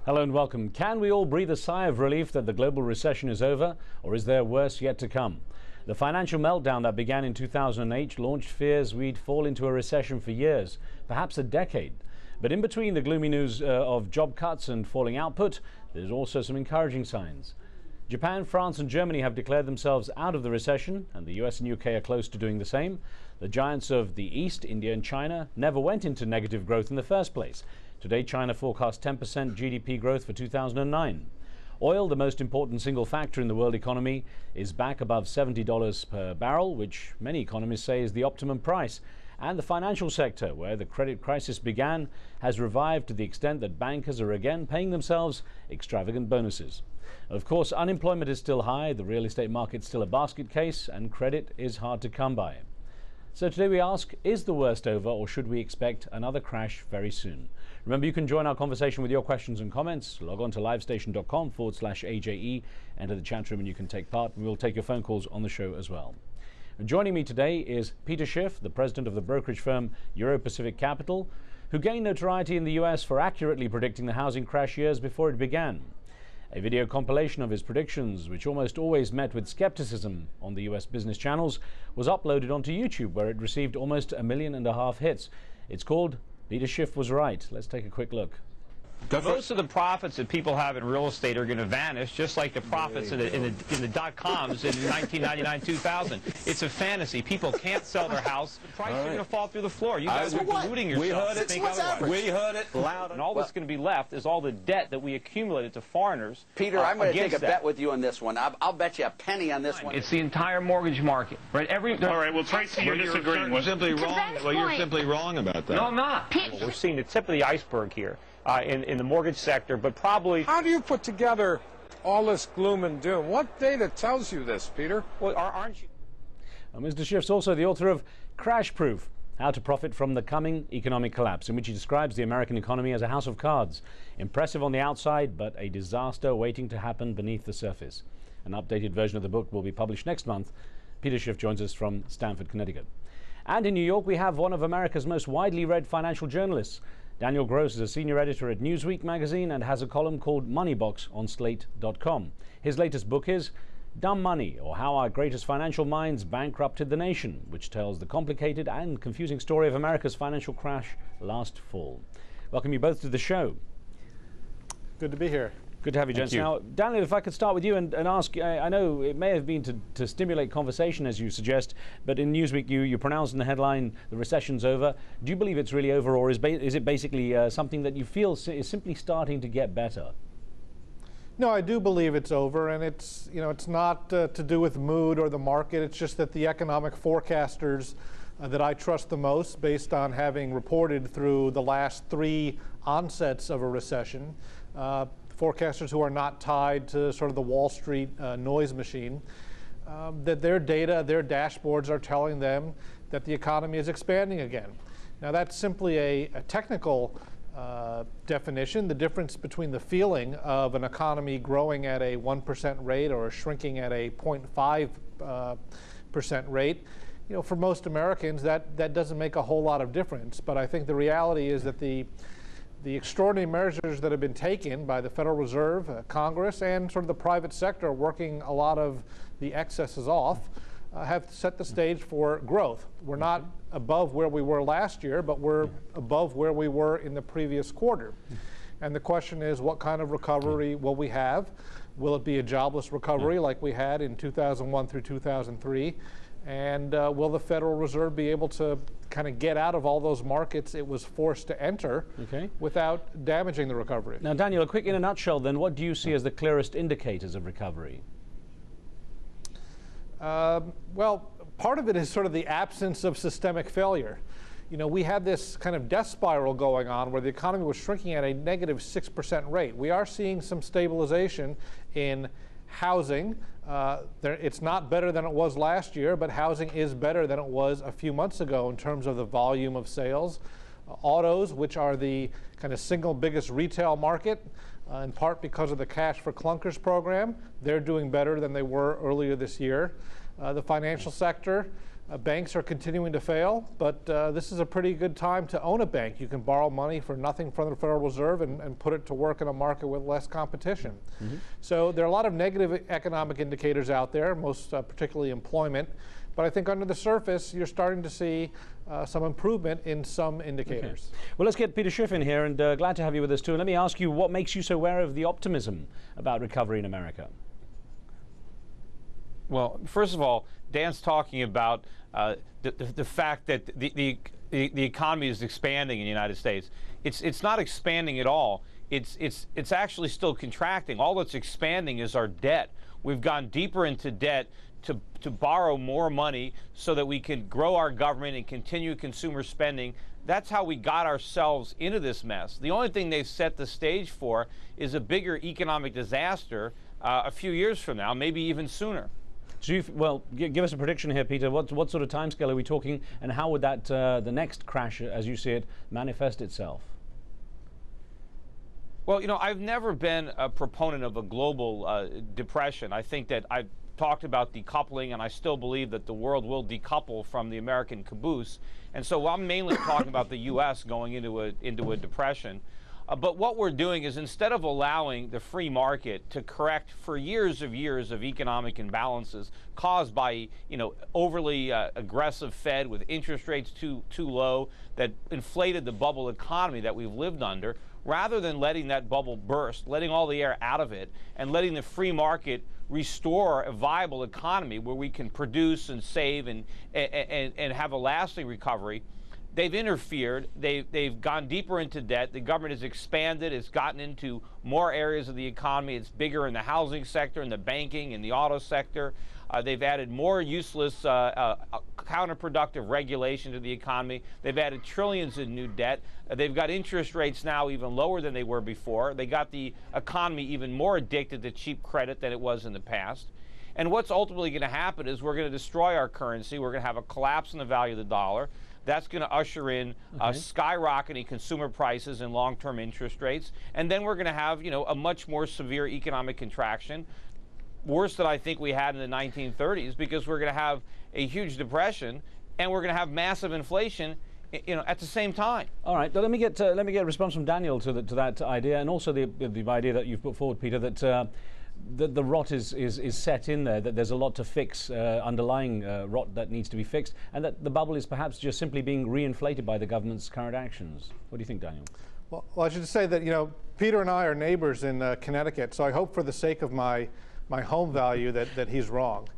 Hello and welcome. Can we all breathe a sigh of relief that the global recession is over, or is there worse yet to come? The financial meltdown that began in 2008 launched fears we'd fall into a recession for years, perhaps a decade. But in between the gloomy news of job cuts and falling output, there's also some encouraging signs. Japan, France and Germany have declared themselves out of the recession, and the US and UK are close to doing the same. The giants of the East, India and China, never went into negative growth in the first place. Today, China forecasts 10% GDP growth for 2009. Oil, the most important single factor in the world economy, is back above $70 per barrel, which many economists say is the optimum price. And the financial sector, where the credit crisis began, has revived to the extent that bankers are again paying themselves extravagant bonuses. Of course, unemployment is still high, the real estate market is still a basket case, and credit is hard to come by. So today we ask, is the worst over, or should we expect another crash very soon? Remember, you can join our conversation with your questions and comments. Log on to livestation.com/AJE, enter the chat room and you can take part. We will take your phone calls on the show as well. And joining me today is Peter Schiff, the president of the brokerage firm Euro-Pacific Capital, who gained notoriety in the US for accurately predicting the housing crash years before it began. A video compilation of his predictions, which almost always met with skepticism on the US business channels, was uploaded onto YouTube, where it received almost 1.5 million hits. It's called Peter Schiff Was Right. Let's take a quick look. Most of the profits that people have in real estate are going to vanish, just like the profits in the dot-coms in 1999-2000. It's a fantasy. People can't sell their house. The prices are going to fall through the floor. You guys are deluding yourself. We heard it. We heard it loud. And all that's going to be left is all the debt that we accumulated to foreigners. Peter, I'm going to take a bet with you on this one. I'll bet you a penny on this one. It's the entire mortgage market, right? All right. Well, Tracy, you're disagreeing with. Simply wrong. Well, you're simply wrong about that. No, I'm not. We're seeing the tip of the iceberg here. In the mortgage sector, but probably... How do you put together all this gloom and doom? What data tells you this, Peter? Well, aren't you? Mr. Schiff's also the author of Crash Proof, How to Profit from the Coming Economic Collapse, in which he describes the American economy as a house of cards. Impressive on the outside, but a disaster waiting to happen beneath the surface. An updated version of the book will be published next month. Peter Schiff joins us from Stamford, Connecticut. And in New York, we have one of America's most widely read financial journalists. Daniel Gross is a senior editor at Newsweek magazine and has a column called Moneybox on Slate.com. His latest book is Dumb Money, or How Our Greatest Financial Minds Bankrupted the Nation, which tells the complicated and confusing story of America's financial crash last fall. Welcome you both to the show. Good to be here. Good to have you, gents. Now, Daniel, if I could start with you and ask, I know it may have been to stimulate conversation, as you suggest, but in Newsweek you pronounced in the headline, the recession's over. Do you believe it's really over, or is it basically something that you feel is simply starting to get better? No, I do believe it's over, and it's not to do with mood or the market. It's just that the economic forecasters that I trust the most, based on having reported through the last 3 onsets of a recession, forecasters who are not tied to sort of the Wall Street noise machine, that their data, their dashboards are telling them that the economy is expanding again. Now that's simply a technical definition. The difference between the feeling of an economy growing at a 1% rate or shrinking at a 0.5% rate, for most Americans that doesn't make a whole lot of difference. But I think the reality is that the extraordinary measures that have been taken by the Federal Reserve, Congress, and sort of the private sector working a lot of the excesses off have set the stage for growth. We're not above where we were last year, but we're above where we were in the previous quarter. And the question is, what kind of recovery will we have? Will it be a jobless recovery like we had in 2001 through 2003? And will the Federal Reserve be able to kind of get out of all those markets it was forced to enter without damaging the recovery? Now, Daniel, in a nutshell, then, what do you see as the clearest indicators of recovery? Well, part of it is sort of the absence of systemic failure. We had this kind of death spiral going on where the economy was shrinking at a negative 6% rate. We are seeing some stabilization in housing. It's not better than it was last year, but housing is better than it was a few months ago in terms of the volume of sales. Autos, which are the kind of single biggest retail market, in part because of the Cash for Clunkers program, they're doing better than they were earlier this year. The financial sector, Banks are continuing to fail, but this is a pretty good time to own a bank. You can borrow money for nothing from the Federal Reserve and put it to work in a market with less competition. So there are a lot of negative economic indicators out there, most particularly employment. But I think under the surface, you're starting to see some improvement in some indicators. Okay. Well, let's get Peter Schiff in here, and glad to have you with us too. Let me ask you, what makes you so aware of the optimism about recovery in America? Well, first of all, Dan's talking about the fact that the economy is expanding in the United States. It's not expanding at all. It's actually still contracting. All that's expanding is our debt. We've gone deeper into debt to borrow more money so that we can grow our government and continue consumer spending. That's how we got ourselves into this mess. The only thing they've set the stage for is a bigger economic disaster a few years from now, maybe even sooner. So well, give us a prediction here, Peter. What sort of timescale are we talking, and how would that the next crash, as you see it, manifest itself? Well, you know, I've never been a proponent of a global depression. I think that I've talked about decoupling, and I still believe that the world will decouple from the American caboose. And so I'm mainly talking about the U.S. going into a depression. But what we're doing is, instead of allowing the free market to correct for years of economic imbalances caused by, you know, overly aggressive Fed with interest rates too low that inflated the bubble economy that we've lived under, rather than letting that bubble burst, letting all the air out of it, and letting the free market restore a viable economy where we can produce and save and have a lasting recovery, they've interfered. They've gone deeper into debt. The government has expanded. It's gotten into more areas of the economy. It's bigger in the housing sector, in the banking, in the auto sector. They've added more useless, counterproductive regulation to the economy. They've added trillions in new debt. They've got interest rates now even lower than they were before. They got the economy even more addicted to cheap credit than it was in the past. And what's ultimately going to happen is we're going to destroy our currency. We're going to have a collapse in the value of the dollar. That's going to usher in skyrocketing consumer prices and long-term interest rates. And then we're going to have, you know, a much more severe economic contraction, worse than I think we had in the 1930s, because we're going to have a huge depression and we're going to have massive inflation, you know, at the same time. All right, let me get a response from Daniel to that idea, and also the idea that you've put forward, Peter, that the rot is set in there, that there's a lot to fix, underlying rot that needs to be fixed, and that the bubble is perhaps just simply being reinflated by the government's current actions. What do you think, Daniel? Well, I should say that, you know, Peter and I are neighbors in Connecticut, so I hope for the sake of my home value that he's wrong.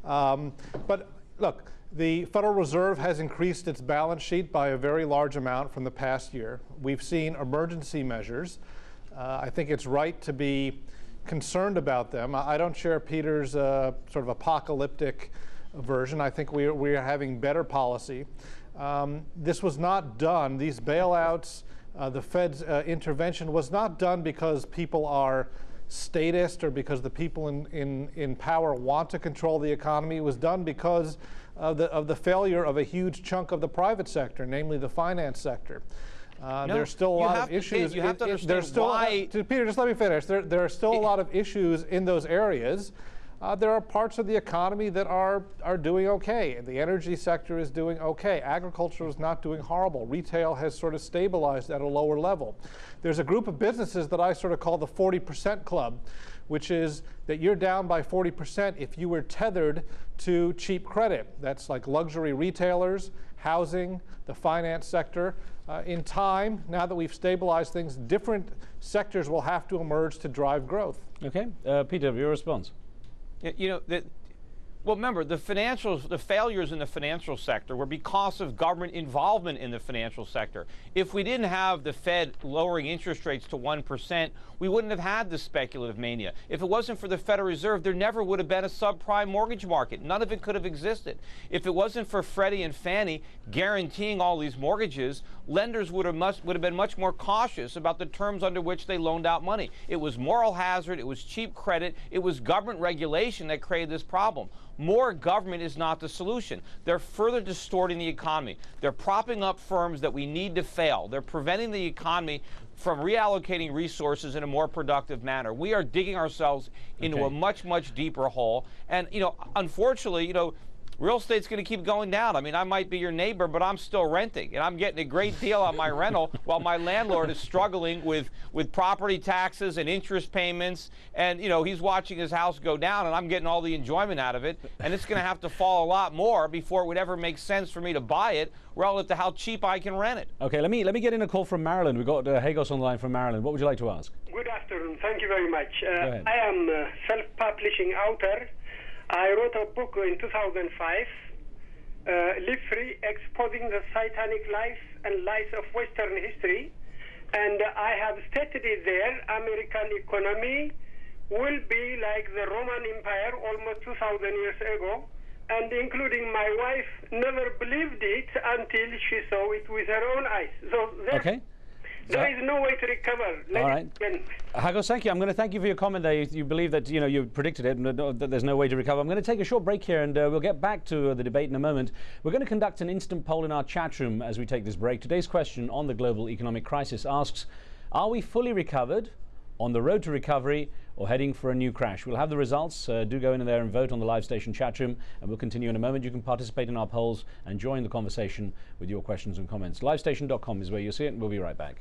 But look, the Federal Reserve has increased its balance sheet by a very large amount from the past year. We've seen emergency measures. I think it's right to be concerned about them. I don't share Peter's sort of apocalyptic version. I think we are having better policy. This was not done, these bailouts, the Fed's intervention was not done because people are statist or because the people in power want to control the economy. It was done because of the failure of a huge chunk of the private sector, namely the finance sector. There's still a lot of issues. You have to understand why. Peter, just let me finish. There are still a lot of issues in those areas. There are parts of the economy that are doing okay. The energy sector is doing okay. Agriculture is not doing horrible. Retail has sort of stabilized at a lower level. There's a group of businesses that I sort of call the 40% club, which is that you're down by 40% if you were tethered to cheap credit. That's like luxury retailers, housing, the finance sector. In time, now that we've stabilized things, different sectors will have to emerge to drive growth. Okay, Peter, your response. You know, well, remember, the failures in the financial sector were because of government involvement in the financial sector. If we didn't have the Fed lowering interest rates to 1%, we wouldn't have had the speculative mania. If it wasn't for the Federal Reserve, there never would have been a subprime mortgage market. None of it could have existed. If it wasn't for Freddie and Fannie guaranteeing all these mortgages, lenders would have been much more cautious about the terms under which they loaned out money. It was moral hazard, it was cheap credit, it was government regulation that created this problem. More government is not the solution. They're further distorting the economy. They're propping up firms that we need to fail. They're preventing the economy from reallocating resources in a more productive manner. We are digging ourselves into a much, much deeper hole. And, you know, unfortunately, you know, real estate's going to keep going down. I mean, I might be your neighbor, but I'm still renting, and I'm getting a great deal on my rental while my landlord is struggling with property taxes and interest payments, and, you know, he's watching his house go down, and I'm getting all the enjoyment out of it, and it's going to have to fall a lot more before it would ever make sense for me to buy it relative to how cheap I can rent it. Okay, let me get in a call from Maryland. We've got Hagos on the line from Maryland. What would you like to ask? Good afternoon. Thank you very much. Go ahead. I am a self-publishing author. I wrote a book in 2005, Live Free, Exposing the Satanic Life and Lies of Western History. And I have stated it there, American economy will be like the Roman Empire almost 2,000 years ago. And including my wife never believed it until she saw it with her own eyes. So Okay. there is no way to recover. All right. Hagos, thank you. I'm going to thank you for your comment there. You believe that, you know, you predicted it and that there's no way to recover. I'm going to take a short break here, and we'll get back to the debate in a moment. We're going to conduct an instant poll in our chat room as we take this break. Today's question on the global economic crisis asks, are we fully recovered, on the road to recovery, or heading for a new crash? We'll have the results. Do go in there and vote on the live station chat room, and we'll continue in a moment. You can participate in our polls and join the conversation with your questions and comments. Livestation.com is where you'll see it, and we'll be right back.